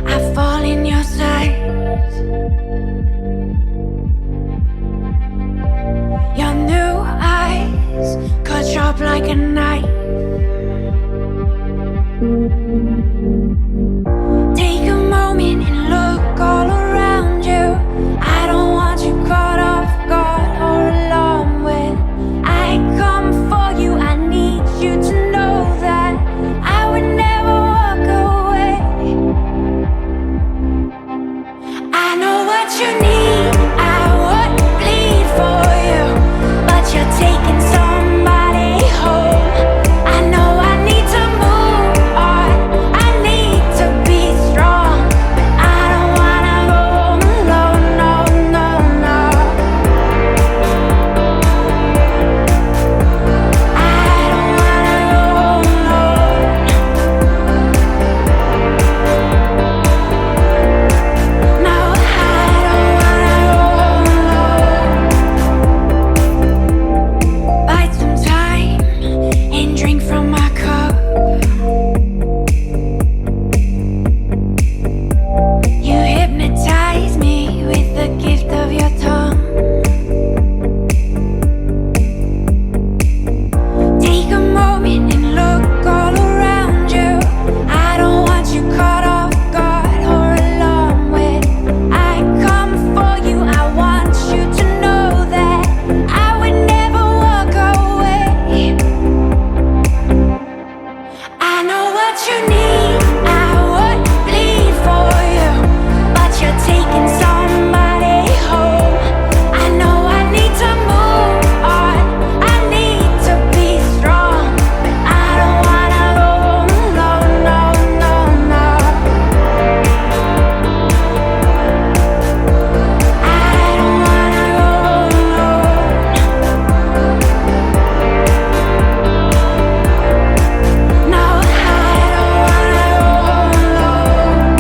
I fall in your sight. Your new eyes cut sharp like a knife. Take a moment and look all around you. I don't want you caught off guard or alarmed when I come for you. I need you to know that I would never walk away. I know what you need, I would bleed for you, but you're taking somebody home. I know I need to move on, I need to be strong, but I don't wanna go home alone, no, no, no. I don't wanna go home alone. No, I don't wanna go home alone. Bite some time and drink from my cup. You hypnotize me with the gift of your tongue. Take a moment and look all around you. I don't want you caught off guard or alarmed when I come for you. I want you to know that I would never walk away. I know what you need, I would bleed for you, but you're taking somebody home. I know I need to move on, I need to be strong, but I don't wanna go home alone, no, no, no. I don't wanna go home alone. No, I don't wanna go home alone.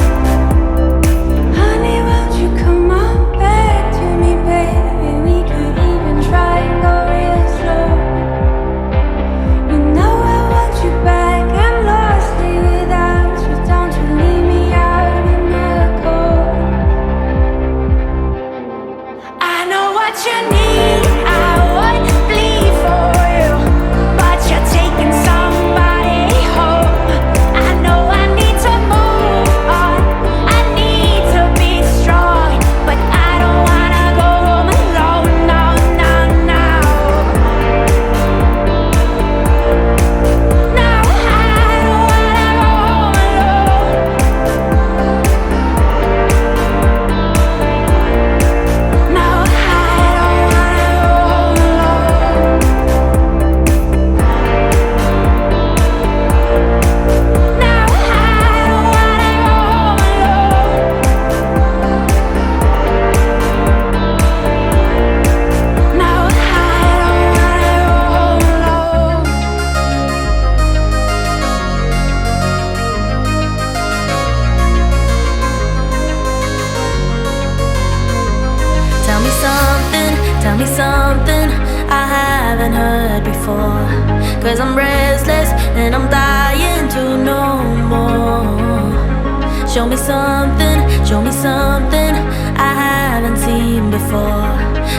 Honey, won't you come on back to me, baby? We could even try and go real slow. You know I want you back, I'm lost here without you. Don't you leave me out in the cold. I know what you need, I would bleed for you, but you're taking somebody home. I know I need to move on, I need to be strong, but I don't wanna go home alone, no, no, no. No, I don't wanna go home alone. No, I don't wanna go home alone. No, I don't wanna go home alone. No, I don't wanna go home alone. Tell me something I haven't heard before. 'Cause I'm restless and I'm dying to know more. Show me something I haven't seen before.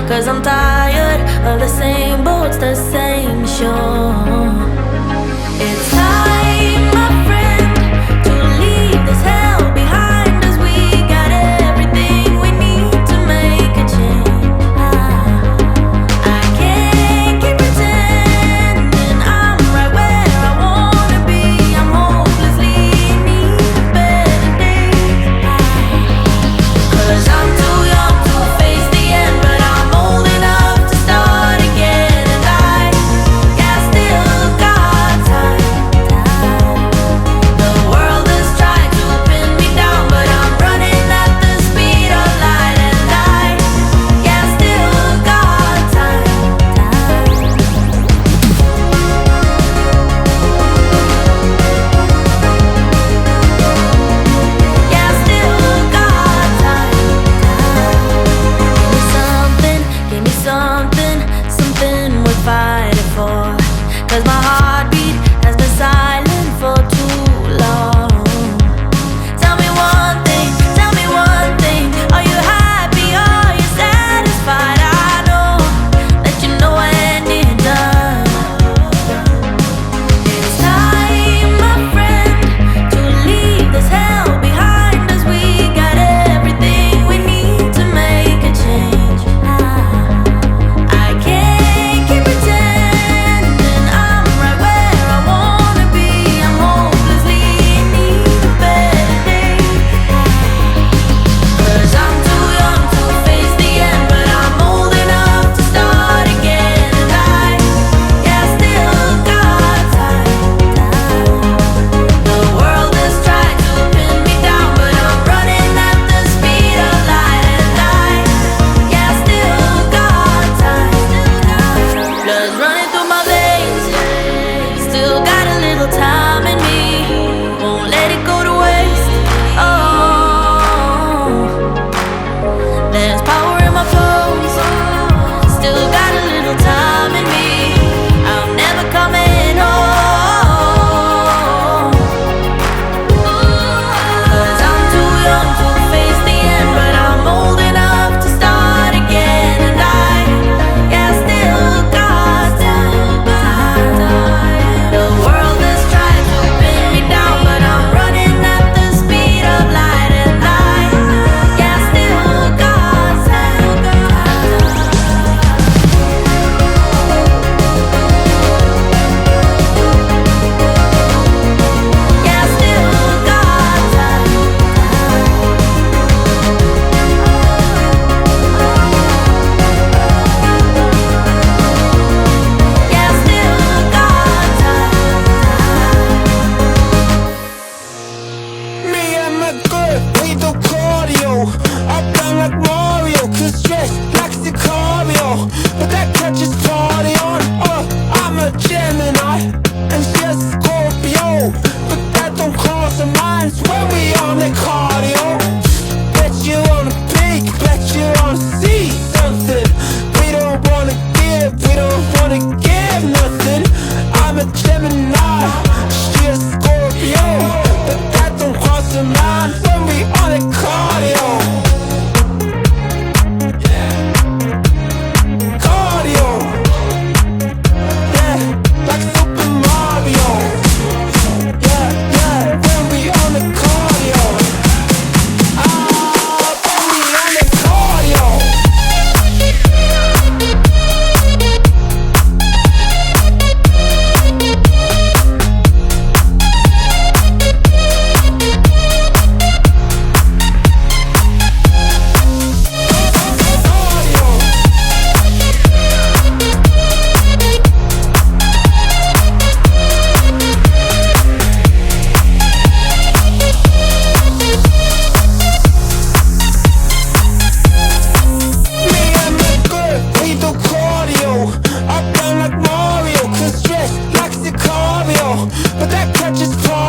'Cause I'm tired of the same boats, the same shore. It's time, my friend, to leave this hell behind us. We got everything we need to make a change. I can't keep pretending I'm right where I wanna be. I'm hopelessly in need of better days. 'Cause I'm too young to face the end, but I'm old enough to start again. And I still on that cardio. Bet you wanna peek, bet you wanna see something. We don't wanna give, we don't wanna give nothing. I'm a Gemini, she a Scorpio, but that don't cross her mind when we on that cardio. Cardio, yeah, like Super Mario. Yeah, yeah, when we on the cardio. When we on the cardio. Me and my girl, we do cardio. Up down like Mario, cause stress like Sicario, but that catches cardio.